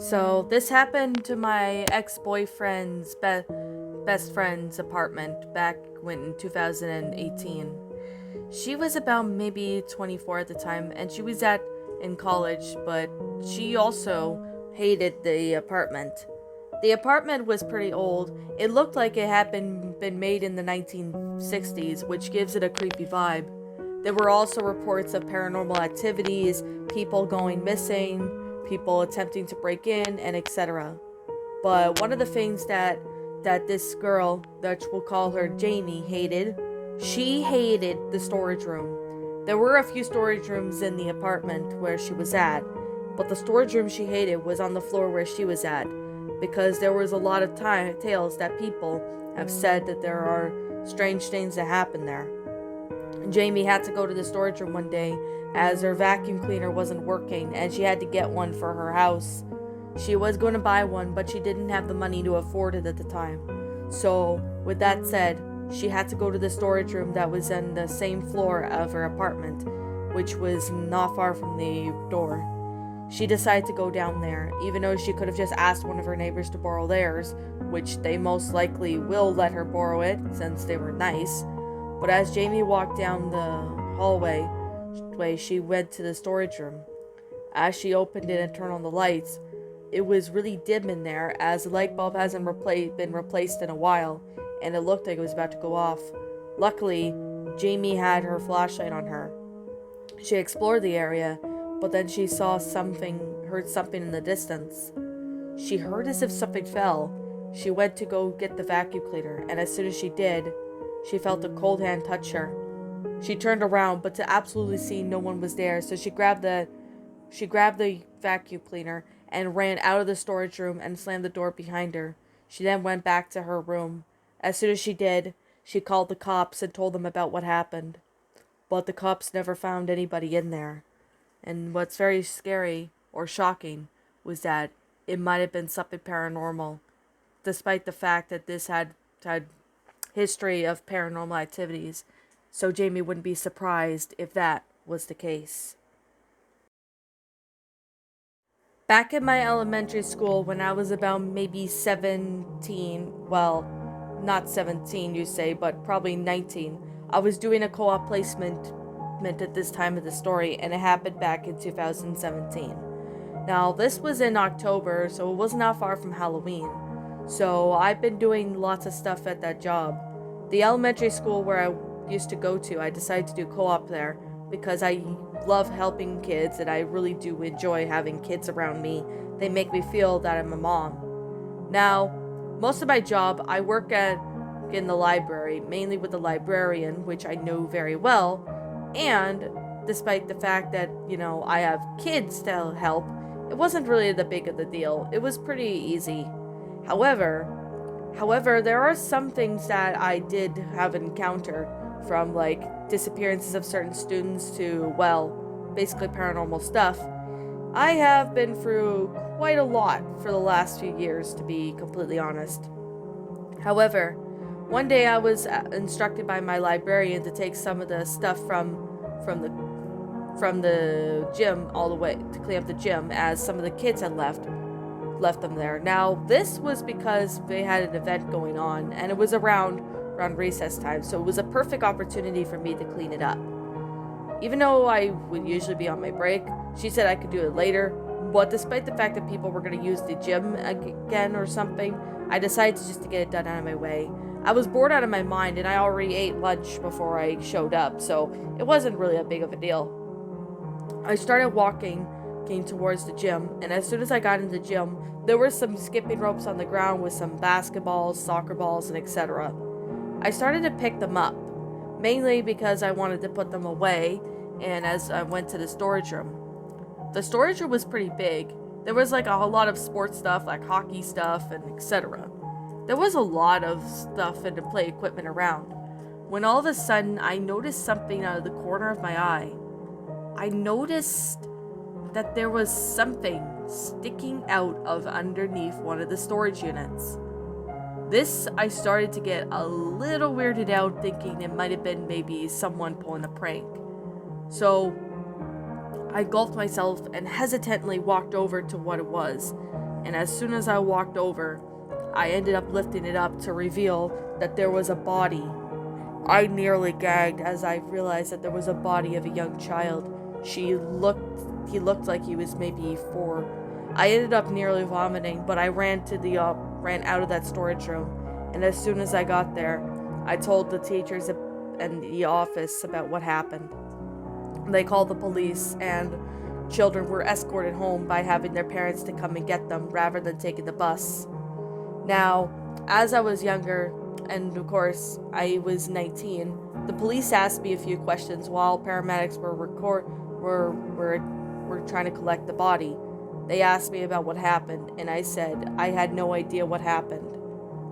So this happened to my ex-boyfriend's best friend's apartment back in 2018. She was about maybe 24 at the time, and she was in college, but she also hated the apartment. The apartment was pretty old. It looked like it had been made in the 1960s, which gives it a creepy vibe. There were also reports of paranormal activities, people going missing, people attempting to break in, and etc. But one of the things that this girl, that we'll call her Jamie, she hated the storage room. There were a few storage rooms in the apartment where she was at, but the storage room she hated was on the floor where she was at, because there was a lot of tales that people have said that there are strange things that happen there. Jamie had to go to the storage room one day as her vacuum cleaner wasn't working and she had to get one for her house. She was going to buy one, but she didn't have the money to afford it at the time. So, with that said, she had to go to the storage room that was on the same floor of her apartment, which was not far from the door. She decided to go down there, even though she could have just asked one of her neighbors to borrow theirs, which they most likely will let her borrow it since they were nice. But as Jamie walked down the hallway, she went to the storage room. As she opened it and turned on the lights, it was really dim in there, as the light bulb hasn't been replaced in a while, and it looked like it was about to go off. Luckily, Jamie had her flashlight on her. She explored the area, but then she heard something in the distance. She heard as if something fell. She went to go get the vacuum cleaner, and as soon as she did, she felt a cold hand touch her. She turned around, but to absolutely see no one was there, so she grabbed the vacuum cleaner and ran out of the storage room and slammed the door behind her. She then went back to her room. As soon as she did, she called the cops and told them about what happened. But the cops never found anybody in there. And what's very scary or shocking was that it might have been something paranormal, despite the fact that this had history of paranormal activities. So Jamie wouldn't be surprised if that was the case. Back in my elementary school, when I was about maybe 17, well, not 17 you say, but probably 19, I was doing a co-op placement at this time of the story, and it happened back in 2017. Now, this was in October, so it was not far from Halloween. So I've been doing lots of stuff at that job. The elementary school where I used to go to, I decided to do co-op there because I love helping kids and I really do enjoy having kids around me. They make me feel that I'm a mom. Now, most of my job, I work in the library, mainly with the librarian, which I know very well, and despite the fact that, I have kids to help, it wasn't really that big of a deal. It was pretty easy. However, there are some things that I did have encounter, from like disappearances of certain students to, basically paranormal stuff. I have been through quite a lot for the last few years, to be completely honest. However, one day I was instructed by my librarian to take some of the stuff from the gym all the way to clean up the gym, as some of the kids had left them there. Now, this was because they had an event going on, and it was around recess time, so it was a perfect opportunity for me to clean it up. Even though I would usually be on my break, she said I could do it later, but despite the fact that people were going to use the gym again or something, I decided just to get it done out of my way. I was bored out of my mind, and I already ate lunch before I showed up, so it wasn't really a big of a deal. I started walking towards the gym, and as soon as I got into the gym, there were some skipping ropes on the ground with some basketballs, soccer balls, and etc. I started to pick them up, mainly because I wanted to put them away, and as I went to the storage room. The storage room was pretty big. There was like a whole lot of sports stuff, like hockey stuff, and etc. There was a lot of stuff and play equipment around, when all of a sudden I noticed something out of the corner of my eye. I noticed that there was something sticking out of underneath one of the storage units. This, I started to get a little weirded out, thinking it might have been maybe someone pulling a prank. So I gulped myself and hesitantly walked over to what it was. and as soon as I walked over, I ended up lifting it up to reveal that there was a body. I nearly gagged as I realized that there was a body of a young child. He looked like he was maybe 4. I ended up nearly vomiting, but I ran out of that storage room, and as soon as I got there, I told the teachers and the office about what happened. They called the police, and children were escorted home by having their parents to come and get them rather than taking the bus. Now, as I was younger, and of course I was 19, the police asked me a few questions while paramedics were trying to collect the body. They asked me about what happened, and I said I had no idea what happened.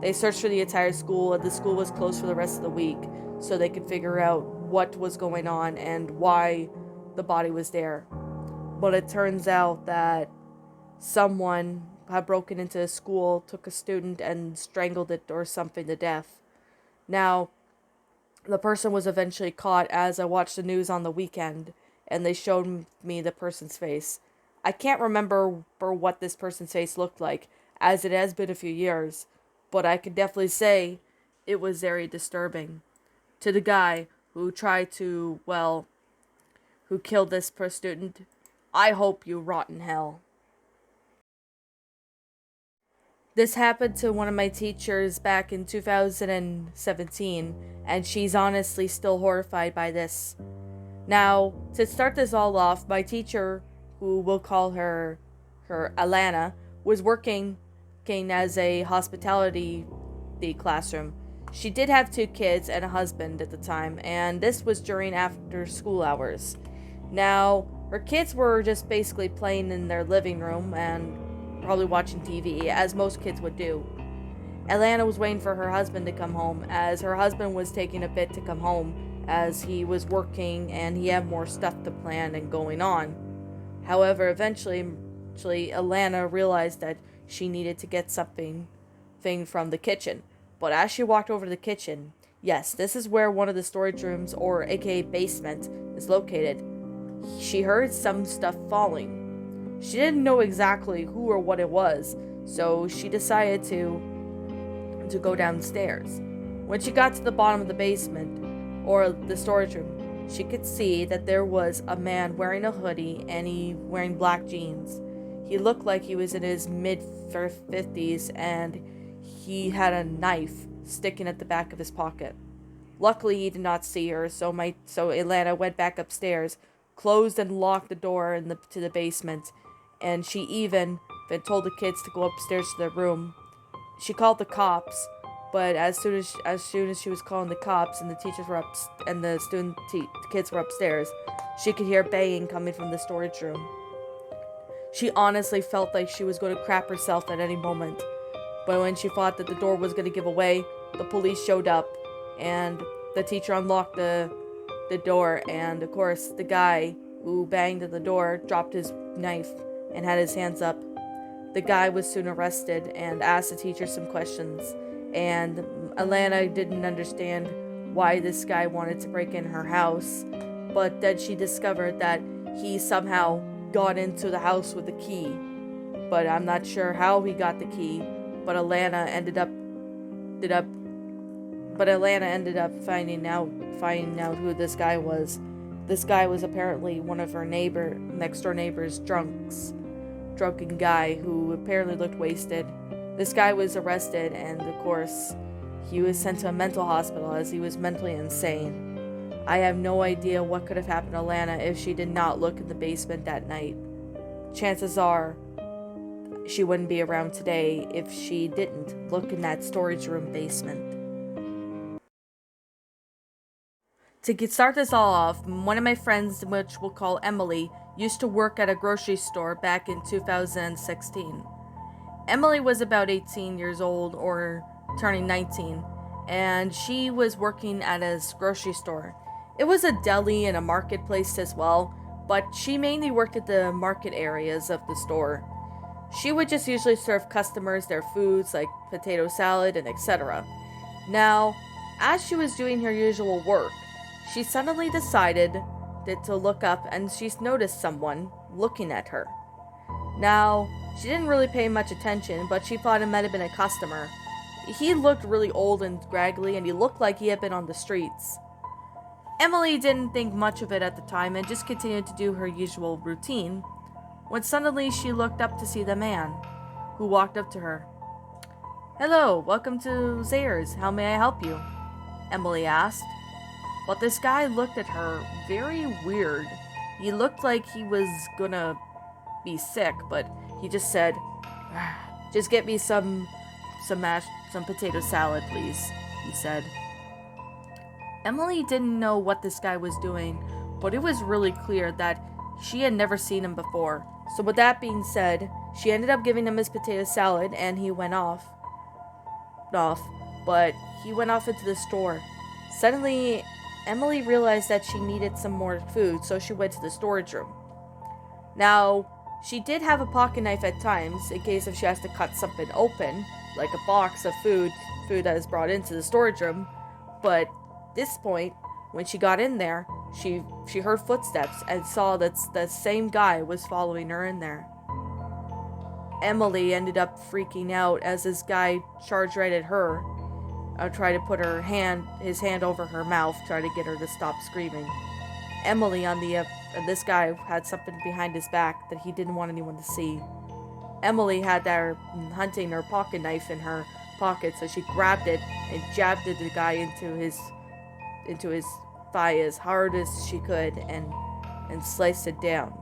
They searched for the entire school, and the school was closed for the rest of the week, so they could figure out what was going on and why the body was there. But it turns out that someone had broken into the school, took a student, and strangled it or something to death. Now, the person was eventually caught as I watched the news on the weekend, and they showed me the person's face. I can't remember what this person's face looked like, as it has been a few years, but I can definitely say it was very disturbing. To the guy who tried to, who killed this student, I hope you rot in hell. This happened to one of my teachers back in 2017, and she's honestly still horrified by this. Now, to start this all off, my teacher, who we'll call her Alana, was working as a hospitality classroom. She did have 2 kids and a husband at the time, and this was during after school hours. Now, her kids were just basically playing in their living room and probably watching TV, as most kids would do. Alana was waiting for her husband to come home, as her husband was taking a bit to come home, as he was working and he had more stuff to plan and going on. However, eventually Alana realized that she needed to get something from the kitchen. But as she walked over to the kitchen, yes, this is where one of the storage rooms, or aka basement, is located, she heard some stuff falling. She didn't know exactly who or what it was, so she decided to go downstairs. When she got to the bottom of the basement, or the storage room, she could see that there was a man wearing a hoodie and he wearing black jeans. He looked like he was in his mid-50s, and he had a knife sticking at the back of his pocket. Luckily, he did not see her, so Alana went back upstairs, closed and locked the door to the basement, and she even told the kids to go upstairs to their room. She called the cops, but as soon as she was calling the cops and the teachers were up and the kids were upstairs, she could hear banging coming from the storage room. She honestly felt like she was going to crap herself at any moment. But when she thought that the door was going to give away, the police showed up, and the teacher unlocked the door, and of course, the guy who banged at the door dropped his knife and had his hands up. The guy was soon arrested and asked the teacher some questions, and Alana didn't understand why this guy wanted to break in her house, but then she discovered that he somehow got into the house with a key. But I'm not sure how he got the key, but Alana ended up finding out who this guy was. This guy was apparently one of her next door neighbor's drunken guy who apparently looked wasted. This guy was arrested, and of course, he was sent to a mental hospital as he was mentally insane. I have no idea what could have happened to Alana if she did not look in the basement that night. Chances are she wouldn't be around today if she didn't look in that storage room basement. To start this all off, one of my friends, which we'll call Emily, used to work at a grocery store back in 2016. Emily was about 18 years old, or turning 19, and she was working at a grocery store. It was a deli and a marketplace as well, but she mainly worked at the market areas of the store. She would just usually serve customers their foods like potato salad and etc. Now, as she was doing her usual work, she suddenly decided to look up, and she's noticed someone looking at her. Now, She didn't really pay much attention, but she thought it might have been a customer. He looked really old and scraggly, and he looked like he had been on the streets. Emily didn't think much of it at the time and just continued to do her usual routine, when suddenly she looked up to see the man, who walked up to her. "Hello, welcome to Zayre's. How may I help you?" Emily asked. But this guy looked at her very weird. He looked like he was gonna be sick, but he just said, "Just get me some potato salad, please," he said. Emily didn't know what this guy was doing, but it was really clear that she had never seen him before. So with that being said, she ended up giving him his potato salad and he went off. But he went off into the store. Suddenly, Emily realized that she needed some more food, so she went to the storage room. Now, she did have a pocket knife at times in case if she has to cut something open, like a box of food that is brought into the storage room. But this point, when she got in there, she heard footsteps and saw that the same guy was following her in there. Emily ended up freaking out as this guy charged right at her, tried to put his hand over her mouth, try to get her to stop screaming. Emily this guy had something behind his back that he didn't want anyone to see. Emily had her hunting her pocket knife in her pocket, so she grabbed it and jabbed the guy into his thigh as hard as she could and sliced it down.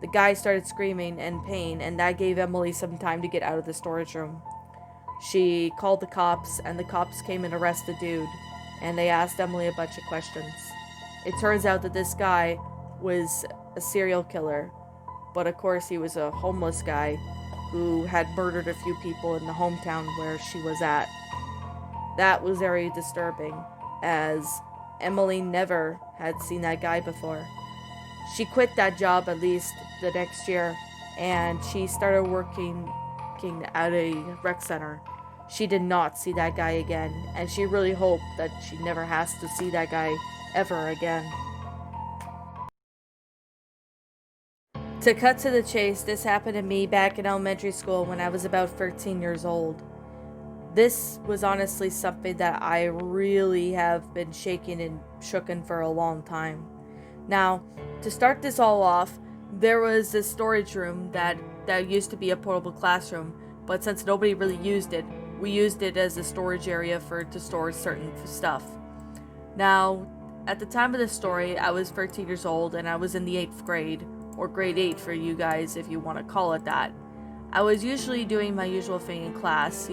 The guy started screaming in pain, and that gave Emily some time to get out of the storage room. She called the cops, and the cops came and arrested the dude, and they asked Emily a bunch of questions. It turns out that this guy was a serial killer, but of course he was a homeless guy who had murdered a few people in the hometown where she was at. That was very disturbing, as Emily never had seen that guy before. She quit that job at least the next year, and she started working at a rec center. She did not see that guy again, and she really hoped that she never has to see that guy ever again. To cut to the chase, this happened to me back in elementary school when I was about 13 years old. This was honestly something that I really have been shaking and shooken for a long time. Now, to start this all off, there was this storage room that used to be a portable classroom, but since nobody really used it, we used it as a storage area to store certain stuff. Now, at the time of this story, I was 13 years old and I was in the 8th grade, or grade 8 for you guys if you want to call it that. I was usually doing my usual thing in class,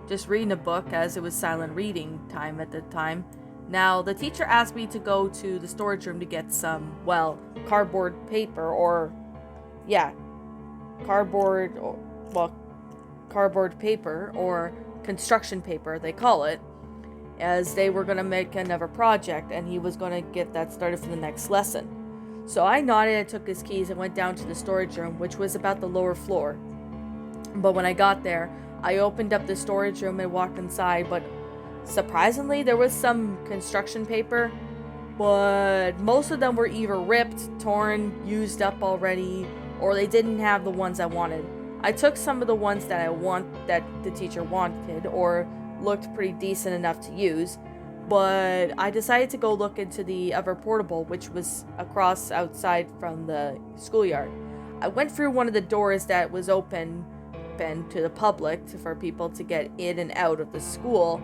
just reading a book, as it was silent reading time at the time. Now, the teacher asked me to go to the storage room to get some, cardboard paper, cardboard paper, or construction paper, they call it, as they were going to make another project, and he was going to get that started for the next lesson. So I nodded and took his keys and went down to the storage room, which was about the lower floor. But when I got there, I opened up the storage room and walked inside, but surprisingly, there was some construction paper, but most of them were either ripped, torn, used up already, or they didn't have the ones I wanted. I took some of the ones that the teacher wanted, or looked pretty decent enough to use, but I decided to go look into the other portable, which was across outside from the schoolyard. I went through one of the doors that was open to the public for people to get in and out of the school.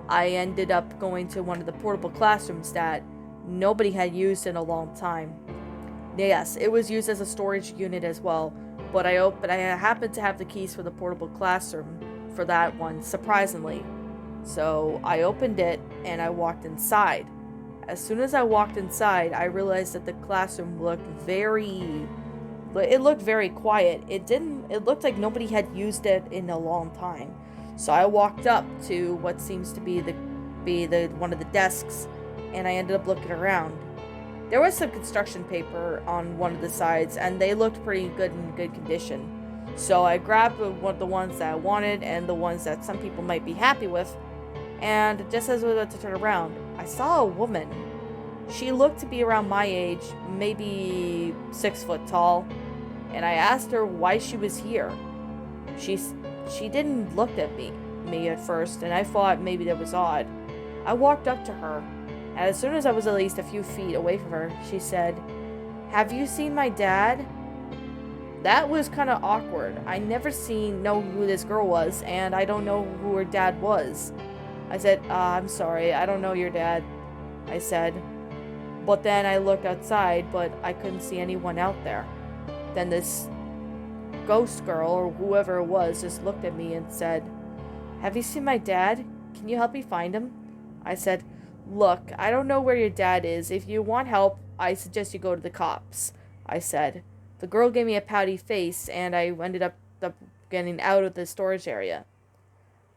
I ended up going to one of the portable classrooms that nobody had used in a long time. Yes, it was used as a storage unit as well, but I happened to have the keys for the portable classroom for that one, surprisingly. So I opened it and I walked inside. As soon as I walked inside, I realized that the classroom looked very quiet. It looked like nobody had used it in a long time. So I walked up to what seems to be one of the desks, and I ended up looking around. There was some construction paper on one of the sides, and they looked pretty good in good condition. So I grabbed one of the ones that I wanted and the ones that some people might be happy with, and just as I was about to turn around, I saw a woman. She looked to be around my age, maybe 6 foot tall, and I asked her why she was here. She she didn't look at me at first, and I thought maybe that was odd. I walked up to her, and as soon as I was at least a few feet away from her, she said, "Have you seen my dad?" That was kind of awkward. I never know who this girl was, and I don't know who her dad was. I said, I'm sorry, I don't know your dad, I said. But then I looked outside, but I couldn't see anyone out there. Then this ghost girl, or whoever it was, just looked at me and said, "Have you seen my dad? Can you help me find him?" I said, "Look, I don't know where your dad is. If you want help, I suggest you go to the cops," I said. The girl gave me a pouty face, and I ended up getting out of the storage area.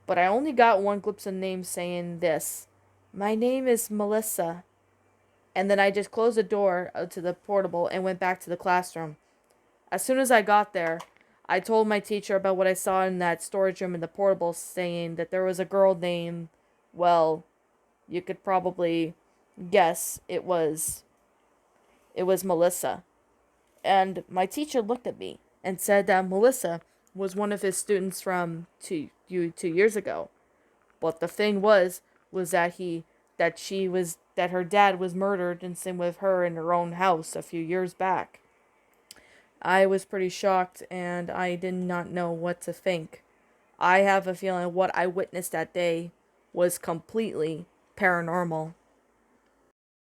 But I only got one glimpse of name saying this: "My name is Melissa." And then I just closed the door to the portable and went back to the classroom. As soon as I got there, I told my teacher about what I saw in that storage room in the portable, saying that there was a girl named, well, you could probably guess it was Melissa. And my teacher looked at me and said that Melissa was one of his students from 2 years ago. But the thing was that her dad was murdered and same with her in her own house a few years back. I was pretty shocked and I did not know what to think. I have a feeling what I witnessed that day was completely paranormal.